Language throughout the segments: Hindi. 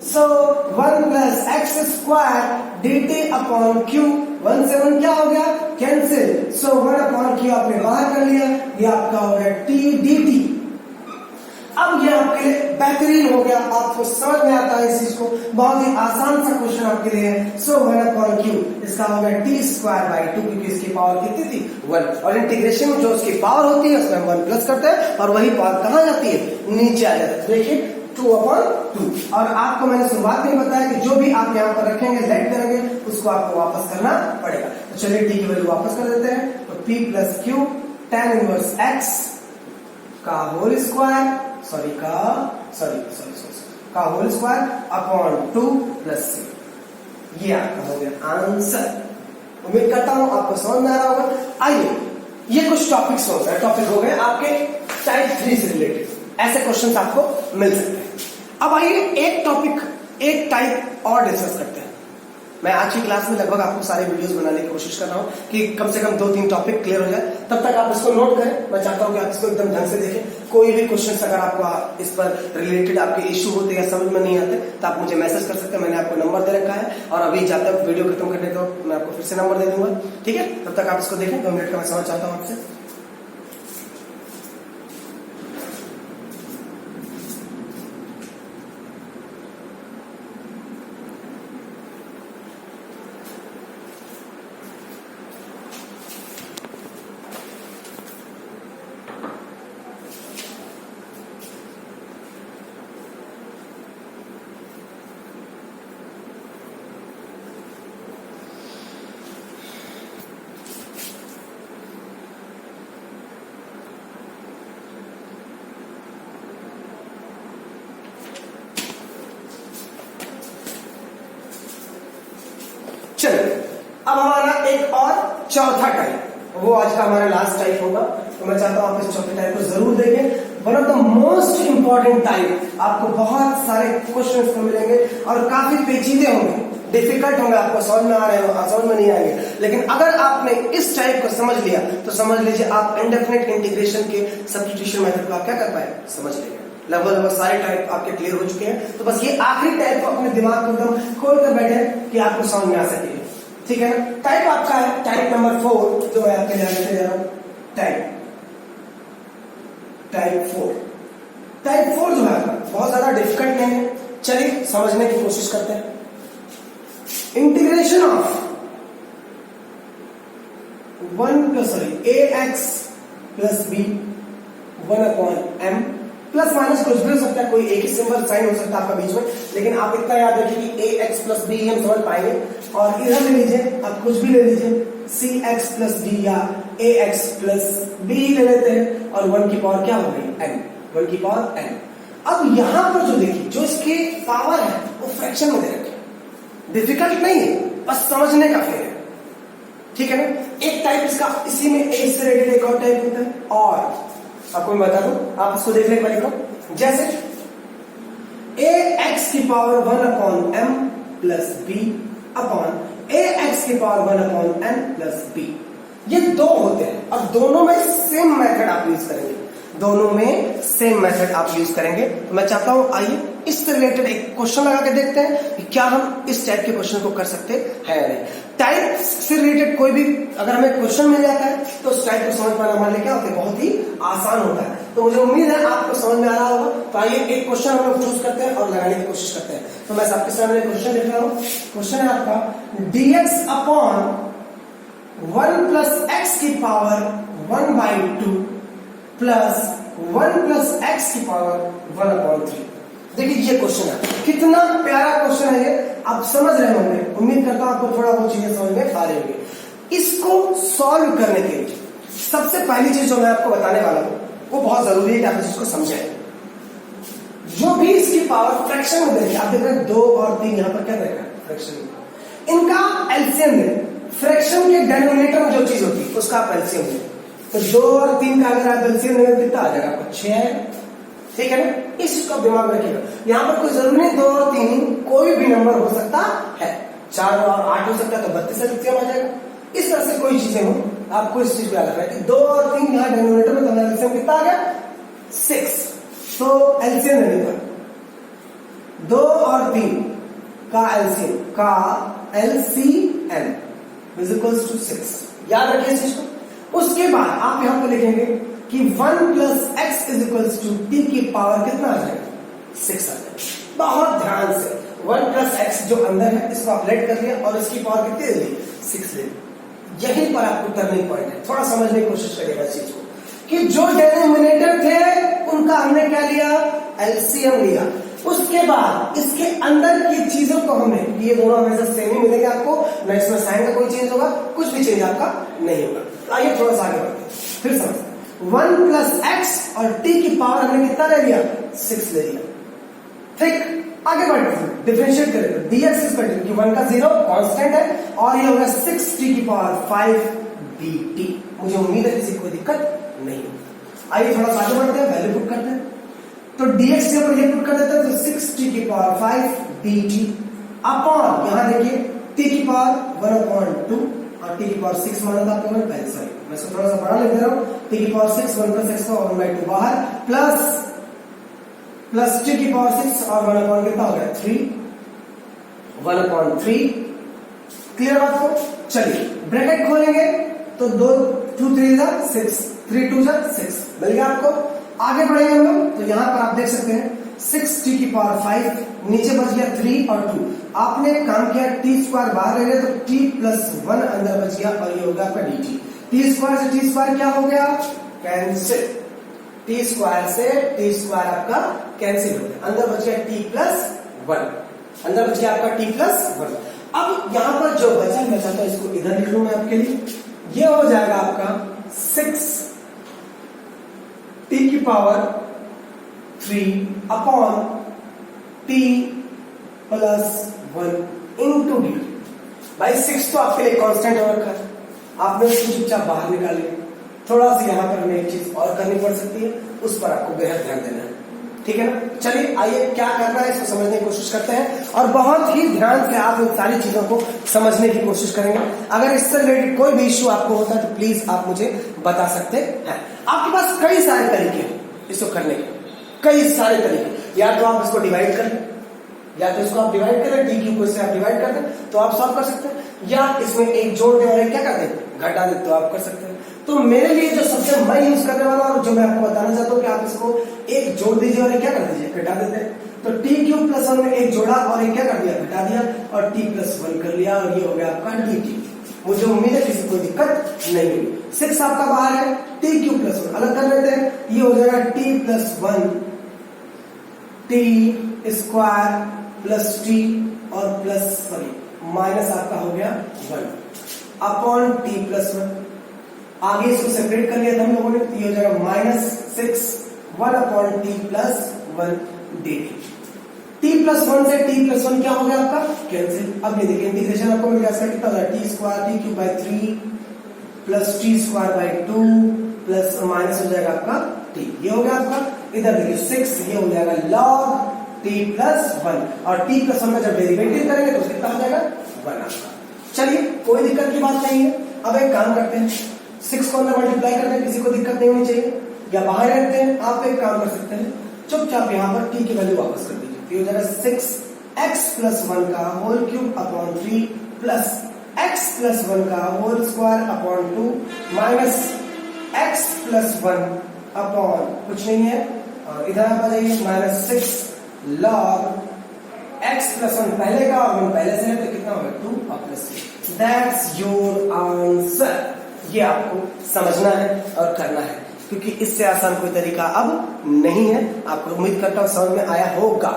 सो 1 plus x square dt upon Q, 1 से 1 क्या हो गया, कैंसिल। सो 1 अपॉन क्यू आपने बाहर कर लिया, ये आपका हो गया t dt। अब ये आपके लिए बेहतरीन हो गया, आपको समझ में आता है इस चीज को, बहुत ही आसान सा क्वेश्चन आपके लिए है। सो 1 अपॉन क्यू, इसका हो गया टी स्क्वायर बाई 2, क्योंकि इसकी पावर कितनी थी 1, और इंटीग्रेशन में जो उसकी पावर होती है उसमें हम 1 प्लस करते हैं, और वही पावर कहाँ जाती है, नीचे आ जाती है। देखिए 2 अपॉन 2, और आपको मैंने शुरुआत में बताया कि जो भी आप यहाँ पर रखेंगे लेट करेंगे उसको आपको वापस करना पड़ेगा। तो चलिए टी की वैल्यू वापस कर देते हैं, तो p plus q tan inverse x का होल स्क्वायर का whole square upon 2 plus c, ये आपका हो गया आंसर। उम्मीद करता हूं आपको समझ में आ रहा होगा। आइए, ये कुछ टॉपिक्स टॉपिक हो गए आपके टाइप 3 से रिलेटेड, ऐसे क्वेश्चंस आपको मिल सकते हैं। अब आइए एक टाइप और डिस्कस करते हैं। मैं आज की क्लास में लगभग आपको सारे वीडियोस बनाने की कोशिश कर रहा हूं कि कम से कम 2-3 टॉपिक क्लियर हो जाए, तब तक आप इसको नोट करें। मैं चाहता हूं कि आप इसको एकदम ढंग से देखें। कोई भी क्वेश्चन अगर आपको इस पर रिलेटेड आपके इश्यू होते या समझ में नहीं आते तो आप मुझे मैसेज कर सकते हैं, मैंने आपको नंबर दे रखा है, और अभी जब तक वीडियो खत्म करने का मैं आपको फिर से नंबर दे दूंगा, ठीक है। तब तक आप इसको देखें, 2 मिनट का मैं समझ चाहता हूं आपसे। चलिए, अब हमारा एक और चौथा टाइप, वो आज का हमारा लास्ट टाइप होगा। तो मैं चाहता हूं आप इस चौथे टाइप को जरूर देखें। One of the most important type, आपको बहुत सारे क्वेश्चंस को मिलेंगे और काफी पेचीदे होंगे, डिफिकल्ट होंगे, आपको समझ में आ रहे हो, समझ में नहीं आएंगे। लेकिन अगर आपने इस टाइप को समझ लिया तो समझ लीजिए आप इंडेफिनिट इंटीग्रेशन के सब्स्टिट्यूशन मेथड को आप क्या कर पाए, समझ लेंगे। लगभग सारे टाइप आपके क्लियर हो चुके हैं। तो बस ये आखिरी टाइप को अपने दिमाग को एकदम खोल कर बैठे कि आपको समझ में आ सके, ठीक है ना। टाइप आपका है टाइप नंबर 4, जो है आपके लिए जा रहा हूं टाइप 4 जो है बहुत ज्यादा डिफिकल्ट नहीं है। चलिए समझने की कोशिश करते हैं। Integration of ax plus b 1 upon m, plus minus कुछ भी हो सकता है, कोई एक ही सिंबल साइन हो सकता है आपका बीच में, लेकिन आप इतना याद रखिए कि ax प्लस b हम समझ पाएंगे। और इधर ले लीजिए, आप कुछ भी ले लीजिए, cx प्लस d या ax प्लस b ले लेते हैं, और 1 की पावर क्या हो गई n, 1 की पावर n। अब यहां पर जो देखिए, जो इसकी पावर है वो फ्रैक्शन में दे रखी है, डिफिकल्ट नहीं है, बस समझने का फेर है, ठीक है ना। एक टाइप इसका, इसी में a से रिलेटेड एक और टाइप होता है, और आपको मैं बता दूं, आप इसको देख लें पहले। जैसे ax की power 1 upon m plus b upon ax की power 1 upon n plus b, ये दो होते हैं, और दोनों में सेम मेथड आप यूज करेंगे, तो मैं चाहता हूं आइए इससे रिलेटेड एक क्वेश्चन लगा के देखते हैं कि क्या हम इस टाइप के क्वेश्चन को कर सकते हैं या नहीं। टाइप से रिलेटेड कोई भी अगर हमें क्वेश्चन मिल जाता है तो उस टाइप को समझ पाना हमारे लिए क्या होता है, बहुत ही आसान होता है। तो मुझे उम्मीद है आपको समझ में आ रहा होगा। तो आइए एक क्वेश्चन हम लोग चूज करते हैं और लगाने की कोशिश करते हैं। तो मैं आपके सामने क्वेश्चन लिख रहा हूं। क्वेश्चन है आपका dx अपॉन 1 प्लस एक्स की पावर 1/2 प्लस 1 प्लस एक्स की पावर 1/3। देखिए ये क्वेश्चन है, कितना प्यारा क्वेश्चन है ये, आप समझ रहे होंगे। उम्मीद करता हूं आपको थोड़ा बहुत चीजें समझ में आ रही होंगी। इसको सॉल्व करने के लिए सबसे पहली चीज जो मैं आपको बताने वाला हूं वो बहुत जरूरी है कि आप इसको समझें। जो भी इसकी पावर फ्रैक्शन में देखिए, आप देख रहे हैं 2 और 3 यहां पर क्या देख रहे हैं, फ्रैक्शन में। इनका एलसीएम दें, फ्रैक्शन के डिनोमिनेटर में जो चीज होती है उसका आप एलसीएम दें। तो 2 और 3 का अगर आप एलसीएम लेंगे कितना आ जाएगा आपको, 6, ठीक है ना। इस चीज को दिमाग में रखिएगा। यहां पर कोई जरूरी नहीं 2 और 3 कोई भी नंबर हो सकता है, 4 और 8 हो सकता है, तो 32 एलसीएम आ जाएगा। इस तरह से कोई चीजें हो, आपको इस चीज को याद रखना है कि 2 और 3 यहां डिनोमिनेटर में, तो एलसीएम कितना आ गया 6। तो एलसीएम लेने पर 2 और 3 का एलसीएम का LCM इज इक्वल्स टू 6। याद रखिए इस चीज को। उसके बाद आप यहां पर लिखेंगे कि 1 plus x is equals to t की पावर कितना आ जाएगा, 6 आ जाएगा। बहुत ध्यान से 1 प्लस एक्स जो अंदर है इसको आप लेट कर लिया और इसकी पावर कितनी दे दी, 6 ले ली। यहीं पर आपको टर्निंग पॉइंट है, थोड़ा समझने की कोशिश करिएगा इस चीज को कि जो डिनोमिनेटर थे उनका हमने क्या लिया, एलसीएम लिया। उसके बाद इसके अंदर की चीजों को हमने, ये दोनों हमेशा सेम ही मिलेंगे आपको, न इसमें साइन का कोई चेंज होगा, कुछ भी चेंज आपका नहीं होगा। आइए थोड़ा सा आगे बढ़ते हैं, फिर समझते। 1 प्लस एक्स और टी की पावर हमने कितना ले लिया, 6 ले लिया। ठीक, आगे बढ़ते हैं, डिफरेंशिएट करें। dx इज इक्वल टू 1 का 0 कांस्टेंट है और ये होगा 6t की पावर 5 dt। मुझे उम्मीद है किसी को कोई दिक्कत नहीं होगी। आइए थोड़ा सा आगे बढ़ते हैं, वैल्यू पुट करते हैं। तो dx के ऊपर ये पुट कर देते हैं, तो 6t की पावर 5 dt अपॉन, यहां देखिए t की पावर 1/2 और t की पावर 6 माना था आपको, पहले सॉरी मैं इसको थोड़ा सा बड़ा लिख दे रहा हूं, t की पावर 6 1 प्लस x का 1/2 बाहर प्लस t की पावर 6 और 1 अपॉन कितना हो गया 3, 1/3। क्लियर बात को। चलिए ब्रैकेट खोलेंगे तो 2 2 3 जा 6, 3 2 जा 6 मिल गया आपको। आगे बढ़ेंगे हम लोग, तो यहां पर आप देख सकते हैं 6t की पावर 5, नीचे बच गया 3 और 2। आपने काम किया t स्क्वायर बाहर ले लिया तो t प्लस 1 अंदर बच गया और ये होगा आपका dt। t स्क्वायर से t स्क्वायर क्या हो गया, कैंसिल। t स्क्वायर से t स्क्वायर आपका कैंसिल हो गया, अंदर बच गया t प्लस 1, अंदर बच गया आपका t प्लस 1। अब यहां पर जो बचा मैं चाहता हूं इसको इधर लिख लूं मैं आपके लिए, ये हो जाएगा आपका 6 t की power 3 upon t plus 1 into D. भाई 6 तो आपके लिए कांस्टेंट हो रखा है, आपने उसको चुपचाप बाहर निकाले। थोड़ा सा यहां पर हमें एक चीज और करनी पड़ सकती है, उस पर आपको बेहद ध्यान देना है, ठीक है ना। चलिए आइए क्या करना है इसको समझने की कोशिश करते हैं और बहुत ही ध्यान से आप इन सारी चीजों को समझने की कोशिश करेंगे। अगर इससे रिलेटेड कोई भी इश्यू आपको होता है तो प्लीज आप मुझे बता सकते हैं। आपके पास कई सारे तरीके हैं इसको करने के, कई सारे तरीके। या तो आप इसको डिवाइड कर लें, या तो इसको आप डिवाइड करें, डी क्यू को इससे आप डिवाइड कर दें तो आप सॉल्व कर सकते हैं, या इसमें एक जोड़ दें और एक क्या कर दें, घटा दें तो आप कर सकते हैं। तो मेरे लिए जो सबसे मैं यूज करने वाला और जो मैं आपको बताना चाहता हूं कि आप इसको एक जोड़ दीजिए और एक क्या कर दीजिए, घटा देते हैं। तो टी क्यूब प्लस 1 में एक जोड़ा और एक क्या कर दिया, घटा दिया और टी प्लस 1 कर लिया और ये हो गया आपका dt। मुझे उम्मीद है किसी को दिक्कत नहीं होगी। 6 आपका बाहर है, टी क्यूब प्लस 1 अलग कर लेते हैं, ये हो जाएगा T plus 1 T square plus T और प्लस सॉरी माइनस आपका हो गया 1 अपॉन टी प्लस 1। आगे इसको सेपरेट कर लिया था हम लोगों ने, तो ये हो जाएगा -6 1 upon T plus 1 dt। t plus 1 से t प्लस 1 क्या हो गया आपका, कैंसिल। अब ये देखिए इंटीग्रेशन आपको मिल गया, इसका कितना होगा t square t cube by 3 plus t square by 2 plus minus हो जाएगा आपका t, ये हो गया आपका। इधर देखिए 6, ये हो जाएगा log t प्लस 1 और t प्लस 1 का जब डेरिवेटिव करेंगे तो कितना हो जाएगा 1 आपका। चलिए कोई दिक्कत की बात नहीं है। अब एक काम करते हैं, 6 को अंदर मल्टीप्लाई करते हैं, किसी को दिक्कत नहीं होनी चाहिए, या बाहर रखते हैं। आप एक काम कर सकते हैं, चुपचाप यहाँ पर t की वैल्यू वापस कर दीजिए, तो ये हो जाएगा 6x प्लस 1 का whole cube upon 3 plus x plus 1 का whole square upon 2 minus x plus 1 upon कुछ नहीं है और इधर आप आ जाइए -6 log x प्लस 1 पहले का और 1 पहले से है तो कितना होगा 2 और प्लस 3। That's your answer. ये आपको समझना है और करना है, क्योंकि इससे आसान कोई तरीका अब नहीं है। आपको उम्मीद करता हूं समझ में आया होगा।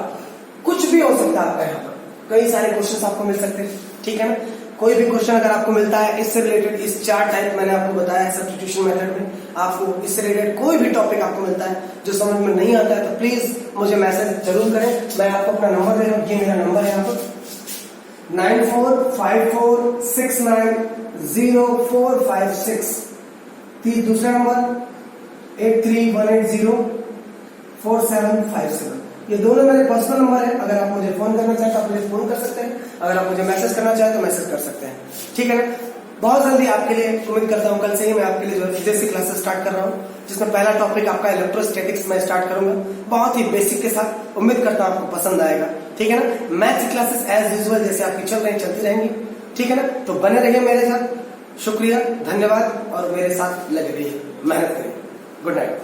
कुछ भी हो सकता है आपका, यहाँ पर कई सारे क्वेश्चन आपको मिल सकते हैं, ठीक है ना। कोई भी क्वेश्चन अगर आपको मिलता है इससे रिलेटेड, इस 4 टाइप मैंने आपको बताया सब्स्टिट्यूशन मेथड में, आपको इससे रिलेटेड कोई भी टॉपिक आपको मिलता है जो समझ में नहीं आता है तो प्लीज मुझे मैसेज जरूर करें। मैं आपको अपना नंबर दे रहा हूँ, ये मेरा नंबर है यहाँ पर 9454690456। दूसरा नंबर 8318044757। ये दोनों मेरे पर्सनल नंबर है। अगर आप मुझे फोन करना चाहें तो आप मुझे फोन कर सकते हैं, अगर आप मुझे मैसेज करना चाहें तो मैसेज कर सकते हैं, ठीक है ना। बहुत जल्दी आपके लिए उम्मीद करता हूँ कल से ही मैं आपके लिए जो फिजिक्स की क्लासेस स्टार्ट कर रहा हूँ। जिसमें पहला टॉपिक आपका इलेक्ट्रोस्टैटिक्स में स्टार्ट करूंगा, बहुत ही बेसिक के साथ। उम्मीद करता हूं आपको पसंद आएगा, ठीक है ना। मैथ्स क्लासेस एज यूजुअल जैसे आपकी चल रही चलती रहेंगी, ठीक है ना। तो बने रहिए मेरे साथ, शुक्रिया, धन्यवाद, और मेरे साथ लगे रहिए, मेहनत करिए। Good night.